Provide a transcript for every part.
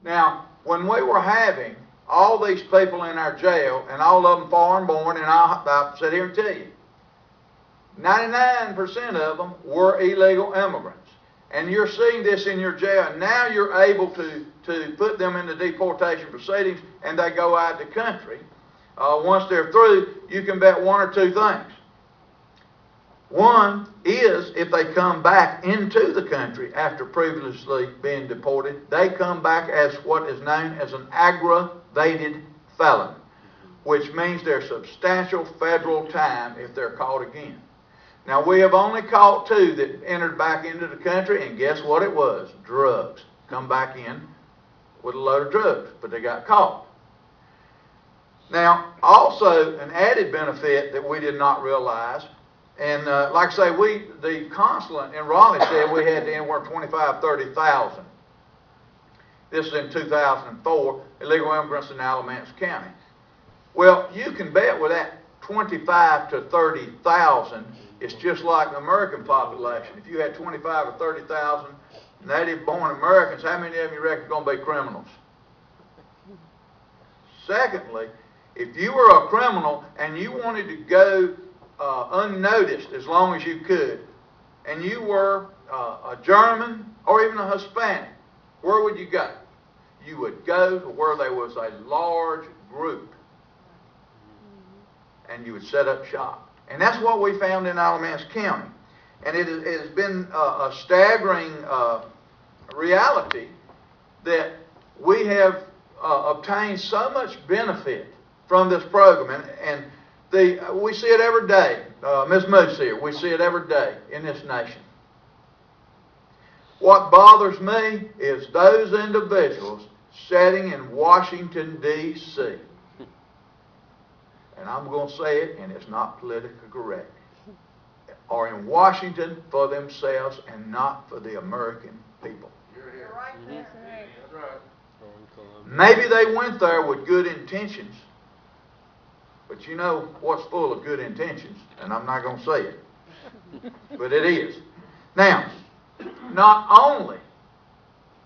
Now, when we were having all these people in our jail, and all of them foreign born, and I'll sit here and tell you, 99% of them were illegal immigrants. And you're seeing this in your jail, and now you're able to put them into deportation proceedings, and they go out of the country. Once they're through, you can bet one or two things. One is, if they come back into the country after previously being deported, they come back as what is known as an aggravated felon, which means there's substantial federal time if they're caught again. Now, we have only caught two that entered back into the country, and guess what it was? Drugs. Come back in with a load of drugs, but they got caught. Now, also, an added benefit that we did not realize, and like I say, the consulate in Raleigh said we had anywhere 25,000 30,000. This is in 2004, illegal immigrants in Alamance County. Well, you can bet with that 25 to 30,000, it's just like the American population. If you had 25 or 30,000 native-born Americans, how many of them you reckon are going to be criminals? Secondly, if you were a criminal and you wanted to go unnoticed as long as you could, and you were a German or even a Hispanic, where would you go? You would go to where there was a large group, and you would set up shop. And that's what we found in Alamance County. And it has been a staggering reality that we have obtained so much benefit from this program. And we see it every day. Ms. Moose here, we see it every day in this nation. What bothers me is those individuals sitting in Washington, D.C., and I'm going to say it, and it's not politically correct, are in Washington for themselves and not for the American people. You're right there. That's right. Maybe they went there with good intentions, but you know what's full of good intentions, and I'm not going to say it, but it is. Now, not only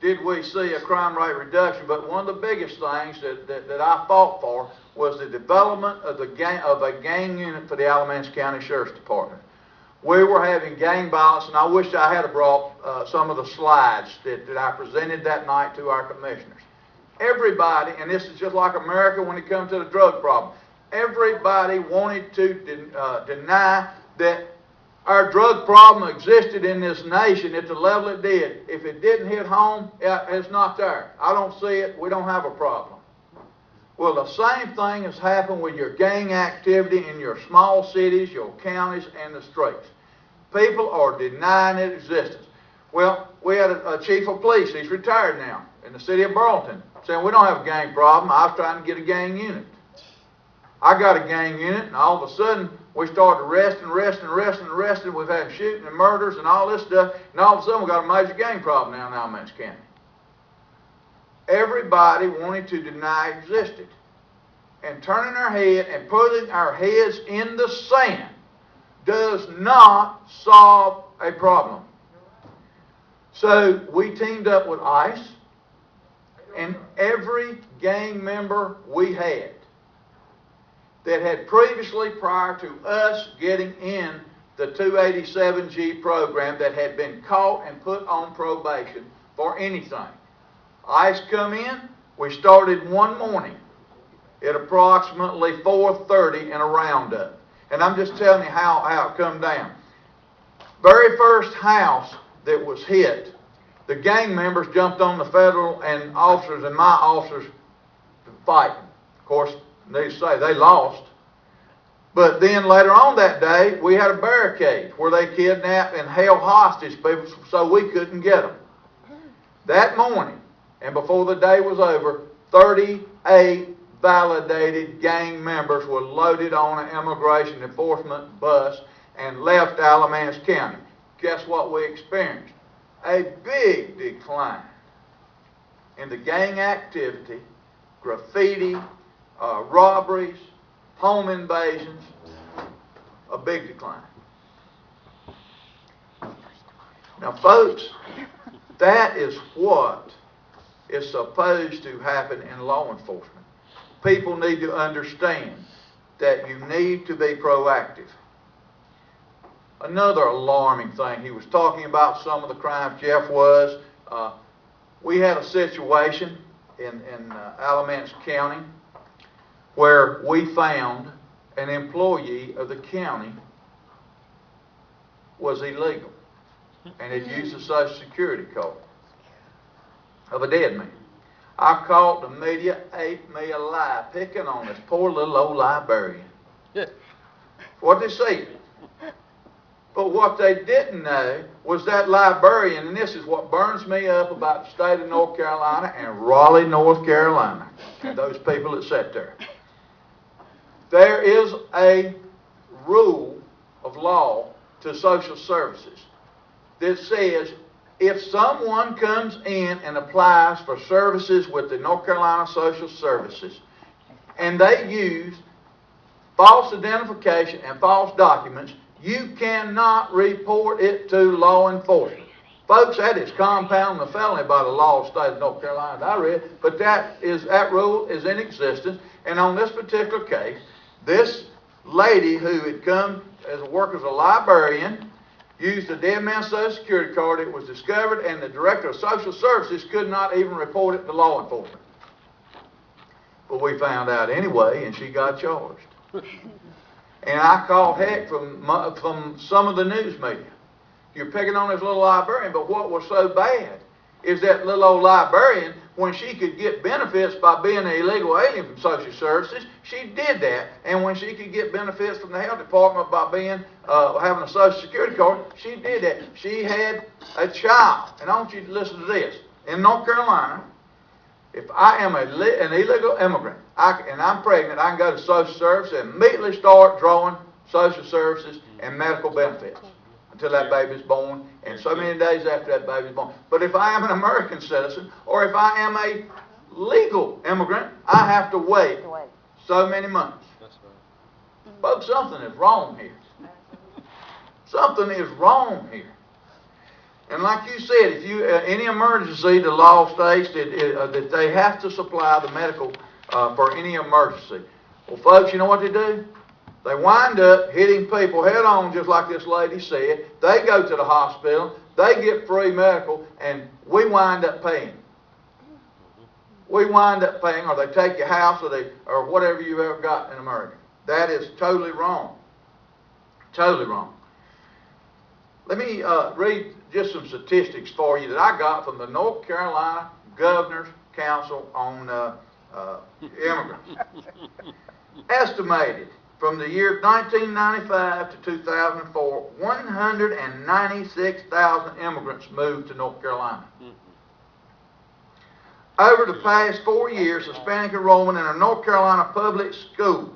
did we see a crime rate reduction, but one of the biggest things that I fought for was the development of a gang unit for the Alamance County Sheriff's Department. We were having gang violence, and I wish I had brought some of the slides that I presented that night to our commissioners. Everybody, and this is just like America when it comes to the drug problem, everybody wanted to deny that our drug problem existed in this nation at the level it did. If it didn't hit home, it's not there. I don't see it. We don't have a problem. Well, the same thing has happened with your gang activity in your small cities, your counties, and the streets. People are denying its existence. Well, we had a chief of police. He's retired now in the city of Burlington, saying we don't have a gang problem. I was trying to get a gang unit. I got a gang unit, and all of a sudden, we started arresting. We've had shooting and murders and all this stuff, and all of a sudden we got a major gang problem now in Alamance County. Everybody wanted to deny it existed. And turning our head and putting our heads in the sand does not solve a problem. So we teamed up with ICE, and every gang member we had that had previously, prior to us getting in the 287G program, that had been caught and put on probation for anything. ICE come in, we started one morning at approximately 4:30 in a roundup. And I'm just telling you how it come down. Very first house that was hit, the gang members jumped on the federal and officers and my officers fighting. Of course, needless to say, they lost. But then later on that day, we had a barricade where they kidnapped and held hostage people so we couldn't get them. That morning, and before the day was over, 38 validated gang members were loaded on an immigration enforcement bus and left Alamance County. Guess what we experienced? A big decline in the gang activity, graffiti, robberies, home invasions, a big decline. Now, folks, that is what is supposed to happen in law enforcement. People need to understand that you need to be proactive. Another alarming thing, he was talking about some of the crimes, Jeff was, we had a situation in Alamance County where we found an employee of the county was illegal and had used a Social Security card of a dead man. I called the media, ate me alive, picking on this poor little old librarian. What they said. But what they didn't know was that librarian, and this is what burns me up about the state of North Carolina and Raleigh, North Carolina, and those people that sit there. There is a rule of law to social services that says if someone comes in and applies for services with the North Carolina Social Services and they use false identification and false documents, you cannot report it to law enforcement. Folks, that is compounding a felony by the law of the state of North Carolina that I read, but that rule is in existence. And on this particular case, this lady who had come as a work as a librarian used a dead man's Social Security card. It was discovered, and the director of social services could not even report it to law enforcement. But we found out anyway, and she got charged. And I called heck from some of the news media. You're picking on this little librarian, but what was so bad is that little old librarian, when she could get benefits by being an illegal alien from social services, she did that. And when she could get benefits from the health department by being having a Social Security card, she did that. She had a child. And I want you to listen to this. In North Carolina, if I am an illegal immigrant and I'm pregnant, I can go to social services and immediately start drawing social services and medical benefits until that baby is born, and so many days after that baby is born. But if I am an American citizen, or if I am a legal immigrant, I have to wait so many months. That's right. Folks, something is wrong here. Something is wrong here. And like you said, if you any emergency, the law states that they have to supply the medical for any emergency. Well, folks, you know what they do? They wind up hitting people head on, just like this lady said. They go to the hospital, they get free medical, and we wind up paying. We wind up paying, or they take your house, or whatever you've ever got in America. That is totally wrong. Totally wrong. Let me read just some statistics for you that I got from the North Carolina Governor's Council on Immigrants. Estimated from the year 1995 to 2004, 196,000 immigrants moved to North Carolina. Over the past 4 years, Hispanic enrollment in our North Carolina public schools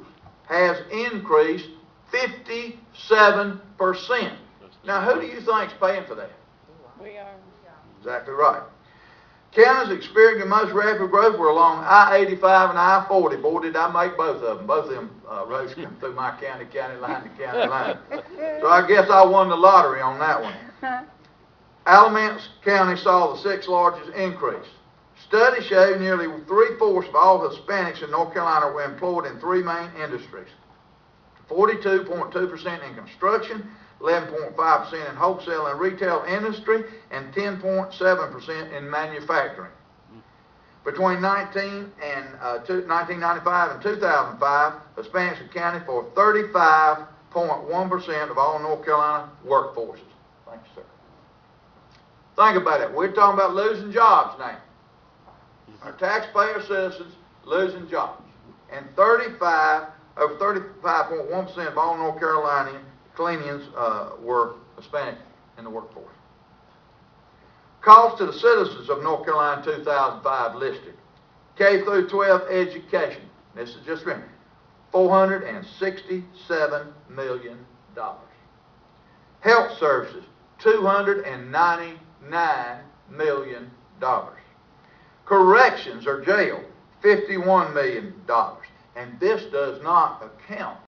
has increased 57%. Now, who do you think's paying for that? We are. Exactly right. Counties experiencing most rapid growth were along I-85 and I-40. Boy, did I make both of them. Both of them roads come through my county line to county line. So I guess I won the lottery on that one. Alamance County saw the sixth largest increase. Studies show nearly 3/4 of all Hispanics in North Carolina were employed in three main industries. 42.2% in construction, 11.5% in wholesale and retail industry, and 10.7% in manufacturing. Between 1995 and 2005, Hispanics accounted for 35.1% of all North Carolina workforces. Thank you, sir. Think about it. We're talking about losing jobs now. Our taxpayer citizens losing jobs. And over 35.1% of all North Carolinians were Hispanic in the workforce. Cost to the citizens of North Carolina 2005 listed. K through 12 education. This is just remember. $467 million. Health services, $299 million. Corrections or jail, $51 million. And this does not account